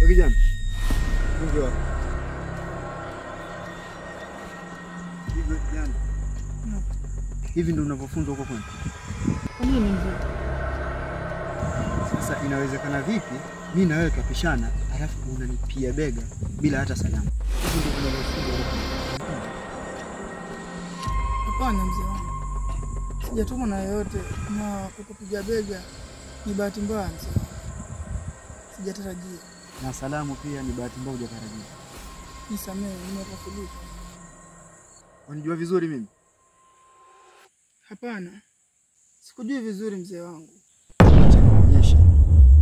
Kijana. Mungu wako. Hivi kijana. Hivi ndio unavyofunzwa huko kwani? Kwa nini mzee? Sasa inawezekana vipi mimi na wewe tupishana alafu unanipia bega bila hata salamu? Hivi ndio unavyofunzwa huko. Hapana mzee wangu. Sijatumwa na yoyote na kukupiga bega ni bahati mbaya mzee wangu. Sijatarajia. Na salamu pia ni bahati mbaya hujatarajia. Nisamehe, nimekufundisha. Unajua vizuri mimi? Hapana. Sikujui vizuri mzee wangu. Acha nionyeshe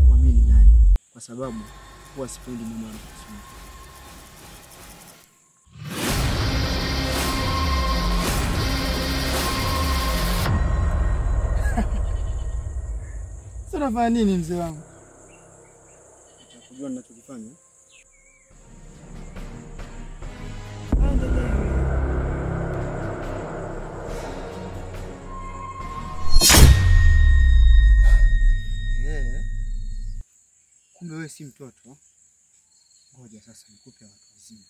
kuamini nani kwa sababu huwa sipendi mama yangu kusema. Sasa unafanya nini mzee wangu? Utakujua ninachokifanya. Kumbe wewe si mtoto. Ngoja sasa nikupe watu wazima.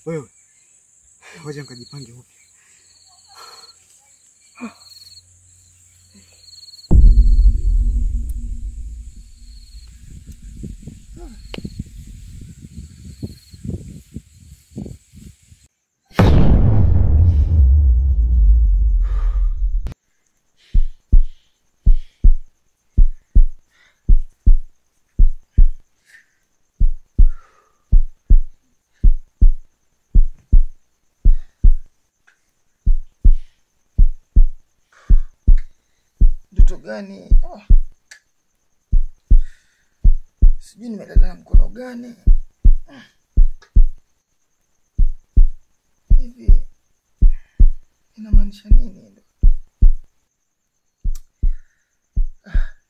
Wewe, ngoja nikajipange upya. Ndoto gani? Sijui nimelala na mkono gani. Hivi inamaanisha nini ndio?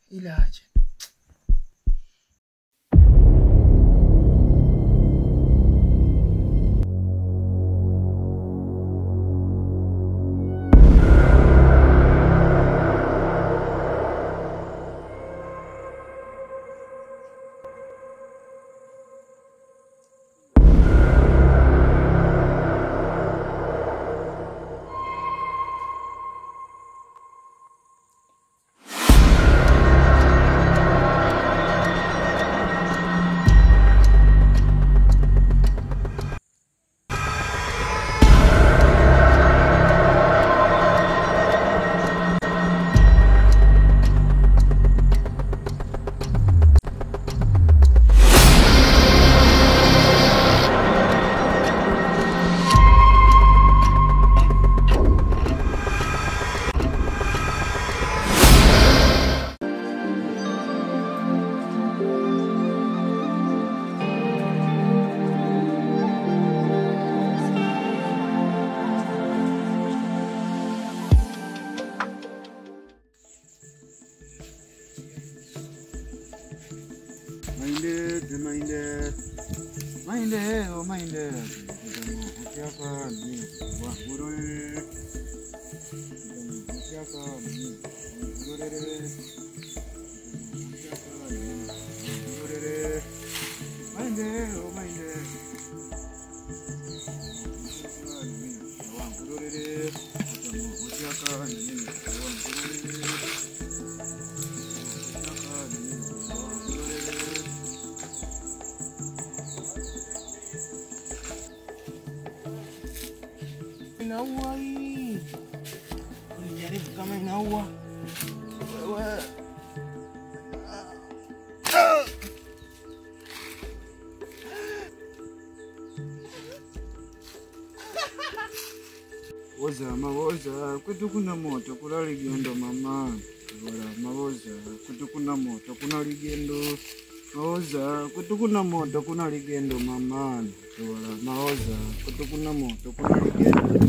Ila acha. Mainde. Hapa ni wahurure. Hapa ni wahurure. Mainde. Wahurure. Hapa ni inaua hii. Unijaribu kama inaua. Wewe. Woza, kwetu kuna moto kulali giondo mama. Wala maoza kwetu kuna moto kuna ligendo. Maoza kwetu kuna moto kuna ligendo mama. Wala maoza kwetu kuna moto kuna ligendo.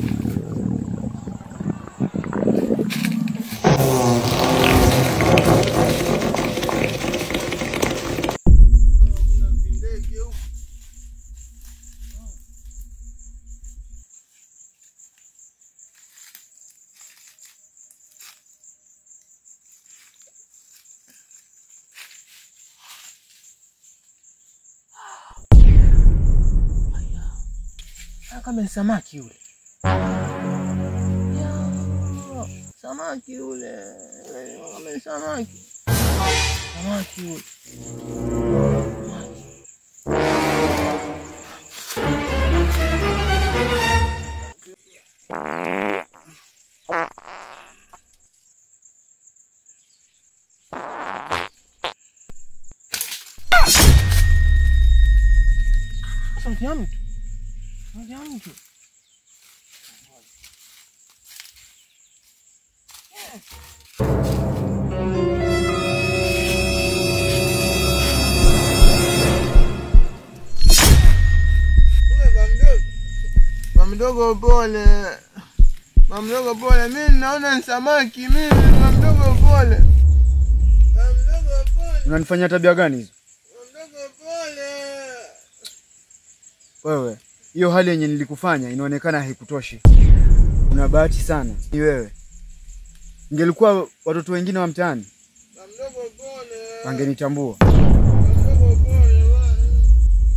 Kama samaki yule. Samaki yule. Kama samaki. Samaki yule. Sauti ya mtu. Mtu. Mamdogo pole. Mamdogo pole. Mimi naona samaki mimi. Mamdogo pole. Mamdogo pole. Unanifanyia tabia gani hizo? Mamdogo pole. Wewe, hiyo hali yenye nilikufanya inaonekana haikutoshi. Una bahati sana. Ni wewe. Ingelikuwa watoto wengine wa mtaani, Mamdogo pole. wangenitambua. Mamdogo pole.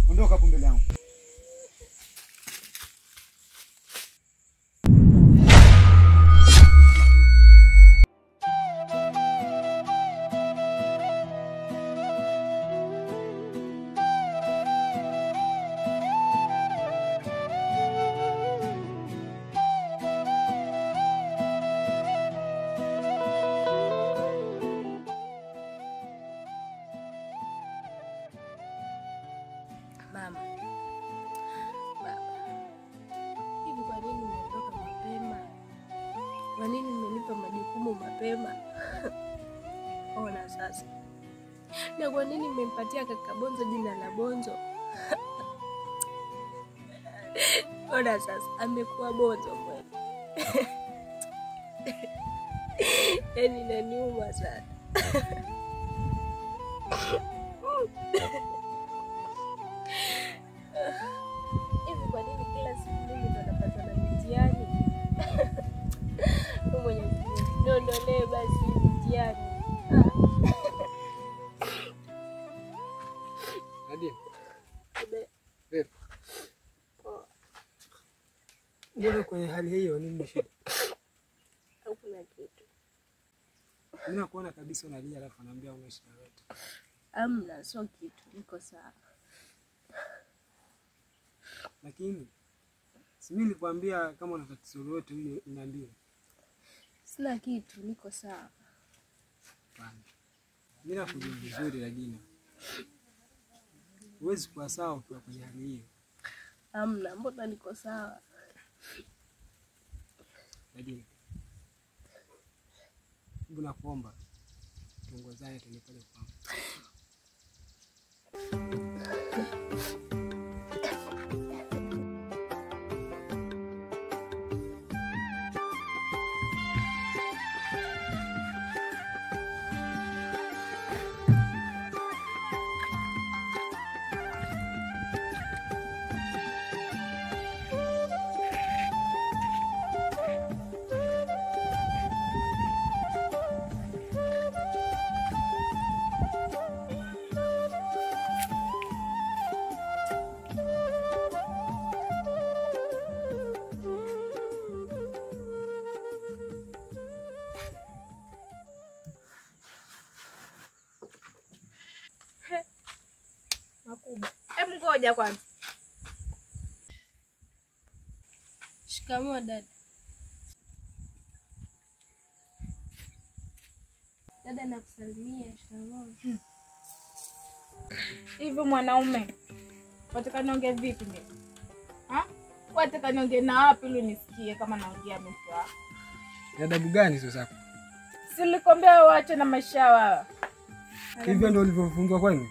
Ondoka hapo mbele yangu. Mama. Baba. Hivi kwa nini umeondoka mapema? Kwa nini mmenipa majukumu mapema? Ona sasa. Na kwa nini mmempatia kaka Bonzo jina la Bonzo? Ona sasa amekuwa Bonzo kweli. Yaani inaniuma sana. Hivi kwa nini kila siku mimi ndo napata na mtihani? Mwenyezi Mungu, niondolee basi mtihani. Nadia. Bebe. Mbona kwenye hali hiyo nini shida? Hakuna kitu. Mimi nakuona kabisa unalia alafu naambia una shida yote. Amna, sio kitu, niko sawa. Lakini si mimi nilikwambia kama una tatizo lolote ile niambie. Sina kitu, niko sawa. Hapana. Mimi nakujua vizuri lakini huwezi kuwa sawa ukiwa kwenye hali hiyo. Amna, mbona niko sawa? Lakini mbona kuomba tuongozane tunipeleke kwa Makubwa. Hebu ngoja kwanza. Shikamoo dada. Dada nakusalimia, shikamoo. Hivi mwanaume, wataka niongee vipi mimi? Wataka niongee na wapi ili nisikie kama naongea mtu wako? adabu gani hizo zako? Silikwambia waache na maisha yao. Hivyo ndio ulivyofunzwa kwani?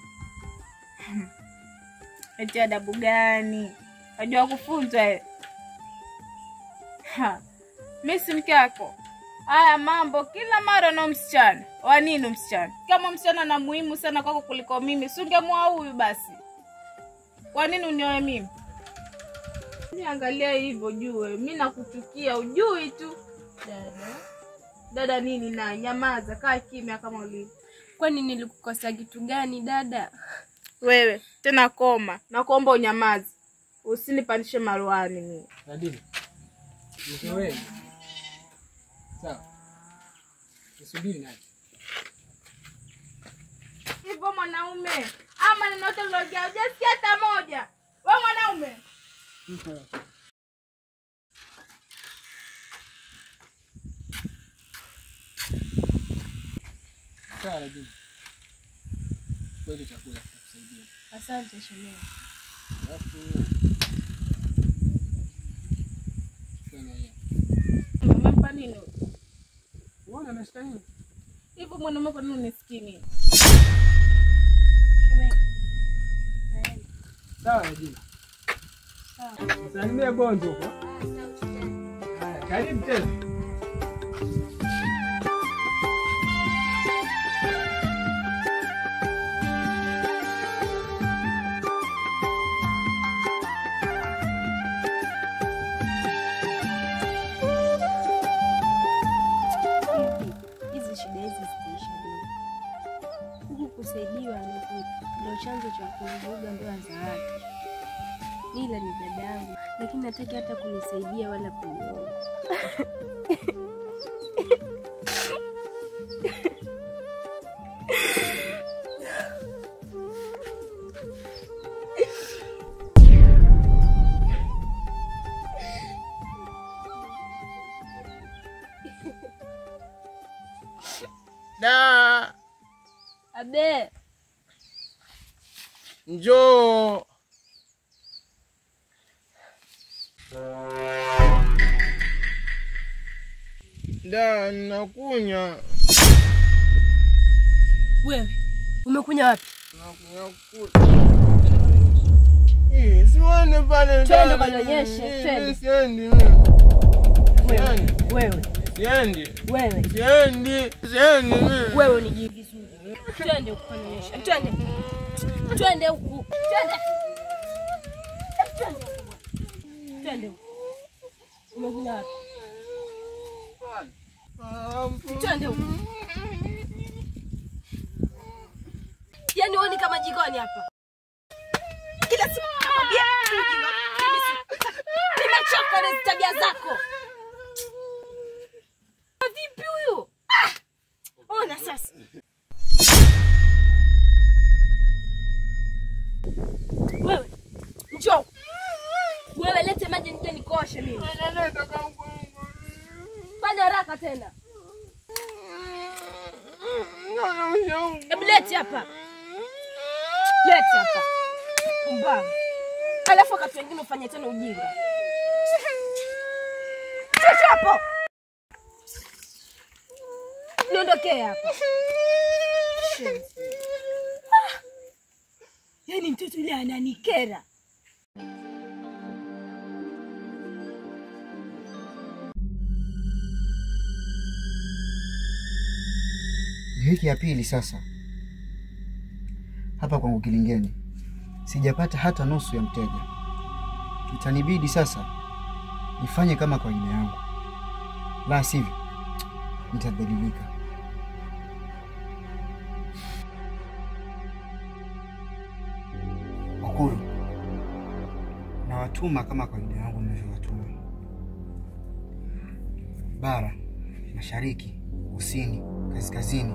Eti adabu gani? Unajua kufunzwa wewe. Mimi si mke wako. Haya mambo kila mara na msichana. Wa nini msichana? Kama msichana na muhimu sana kwako kuliko mimi, usingemwoa huyu basi. Kwa nini unioe mimi? Niangalia hivyo jue, mimi nakuchukia ujui tu. Dada nini na nyamaza, kaa kimya kama ulivyo. Kwani nilikukosa kitu gani dada? Wewe, tena koma. Nakuomba unyamaze. Usinipandishe maruani mimi. Nadine. Wewe. Sawa. Nisubiri naye. Hivyo mwanaume, ama ninote logea, hujasikia hata moja. Wewe mwanaume. Sawa Nadine. Kweli chakula kitakusaidia. Asante shemeji. Alafu sana yeye. Umempa nini? Unaona anashika nini? Hivyo mwanaume kwa nini unisikini? Shemeji. Sawa Nadine. Sawa. Salimia Bonzo huko. Haya, karibu tena. Hizi shida hizi zitaisha lini? Huku kusaidiwa ndio chanzo cha kuvuruga ndoa za watu. Ila ni dadangu, lakini hataki hata kunisaidia wala kuniona. Da, Abe, njoo. Da, nakunya. wewe umekunya wapi? Sione pale. Twende kanionyeshe, twende. Siendi. Wewe, Siendi. wewe, Siendi. Siendi. wewe unijui vizuri. Twende ukanionyeshe. Twende. Twende huku. Twende. Twende huku. Umekunya wapi? Twende huku. Yaani wewe ni kama jikoni hapa. Kila siku nakwambia ujinga. Nimechoka na tabia zako. Vipi huyu? Ona sasa. Wewe, njoo. Wewe lete maji nije nikoshe mimi. Fanya haraka tena. Hebu lete hapa. Lete hapa. Pumbavu. Alafu wakati wengine ufanye tena ujinga. Sasa hapo. Niondokee hapa. Yaani mtoto yule ananikera. Wiki ya pili sasa hapa kwangu Kilingeni sijapata hata nusu ya mteja. Itanibidi sasa nifanye kama kawaida yangu, la sivyo nitadhalilika. Wakulu na watuma kama kawaida yangu ninavyowatuma, bara, mashariki, kusini, kaskazini,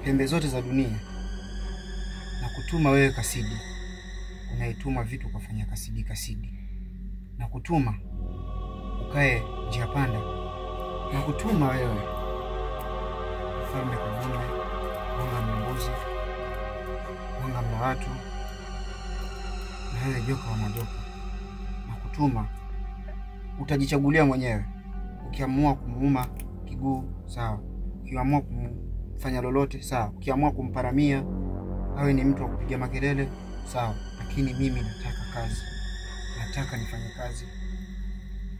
pembe zote za dunia, na kutuma wewe Kasidi. Unaituma vitu kufanya kasidi, na kutuma ukae njia panda, na kutuma wewe Mfalme Kavume, Mwanga Mlunguzi, Mwanga Mla Watu, na wewe Joka wa Majoka, na kutuma utajichagulia mwenyewe. Ukiamua kumuuma kiguu sawa, Ukiamua kumfanya lolote sawa, ukiamua kumparamia awe ni mtu wa kupiga makelele sawa, lakini mimi nataka kazi. Nataka nifanye kazi.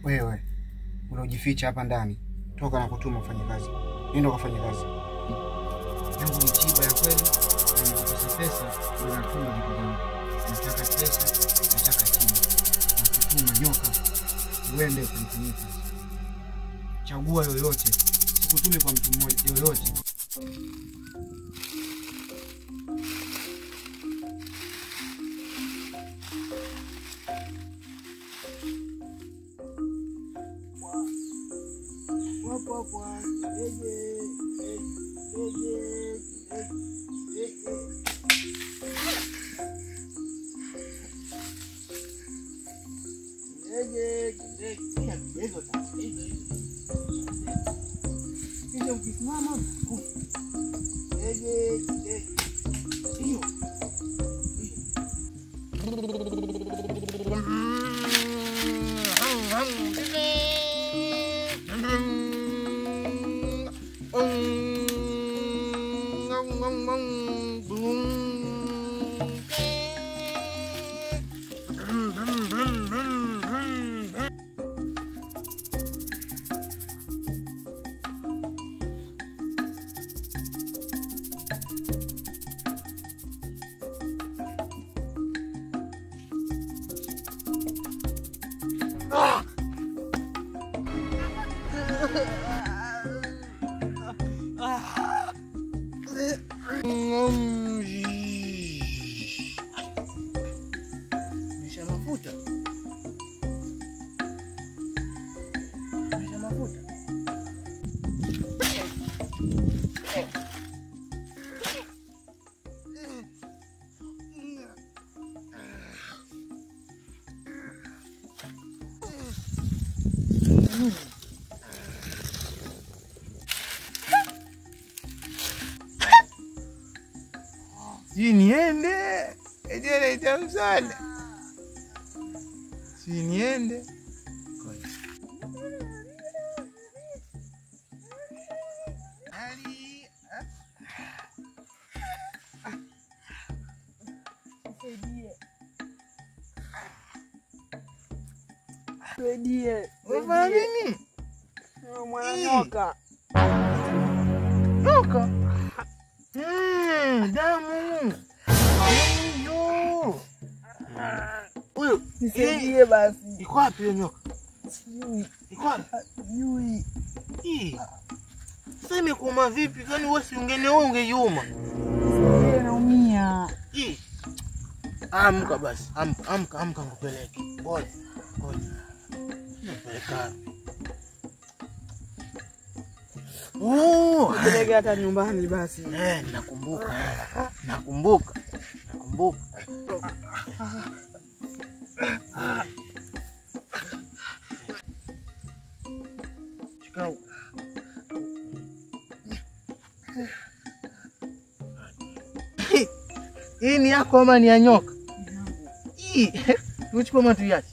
Wewe unaojificha hapa ndani, toka na kutuma ufanye kazi. Nenda ukafanye kazi. Yangu ni tiba ya kweli, na nikipata pesa ndio natuma vitu vyangu. Nataka pesa, nataka tiba. Nakutuma nyoka uende kumfanyia kazi. Chagua yoyote. Sikutumi kwa mtu mmoja yoyote. Si niende, ejele itamu sana. Si niende. Saidie. Unafanya nini? Mwana nyoka. Nyoka? Damu. Yo. Huyo, Nisaidie basi. iko wapi hiyo nyoka? Sijui. Iko wapi? Sijui. Sasa imekuuma vipi? Kwani wewe si ungeiuma? Nisaidie, naumia. Amka basi. Amka nikupeleke. Ngoja. Nipeleka. Nipeleke hata nyumbani basi. Nakumbuka. Shikao. Hii ni yako ama ni ya nyoka? Tuchukue ama tuiache?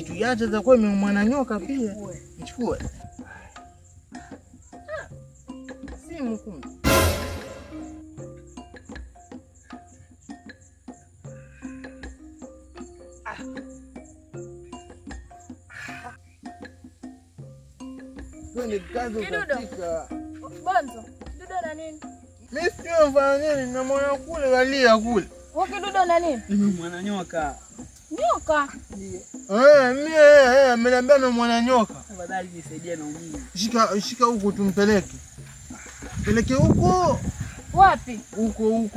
Tuiache za kwa mwana nyoka pia. Nichukue. Simu kumbe. Twende kazi katika. Bonzo, kidudo na nini? Mimi sio mfanya nini na mwana kule galia kule. Wewe kidudo na nini? Mwana nyoka. Nyoka. Mimi ameniambia na mwana nyoka. Tafadhali nisaidie, naumia. Shika huko tumpeleke. Peleke huko. Wapi? Huko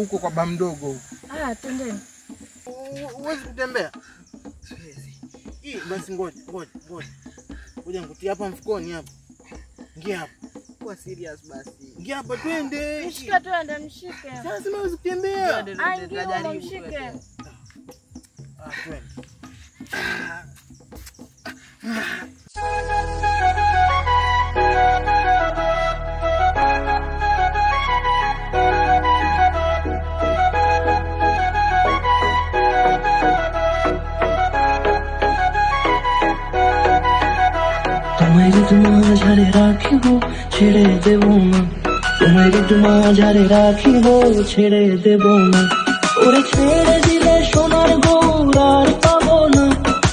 kwa baba mdogo huko. Twendeni. Huwezi kutembea. Basi ngoja. Ngoja nikutie hapa mfukoni hapa. Ingia hapa. Kwa serious basi. Ingia hapa twende. Mshike twende, mshike. Sasa huwezi kutembea. Aingie mshike. Twende. তোমার তোমা ঝাড়ে রাখিব ছেড়ে দেব না, তোমার তোমা ঝাড়ে রাখিব ছেড়ে দেব না। ওরে ছেড়ে দিলে সোনার গৌর আর পাবো না,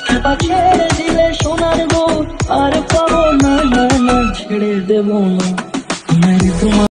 খেপা ছেড়ে দিলে সোনার গৌর আর পাবো না, না না ছেড়ে দেব না। তোমার তোমা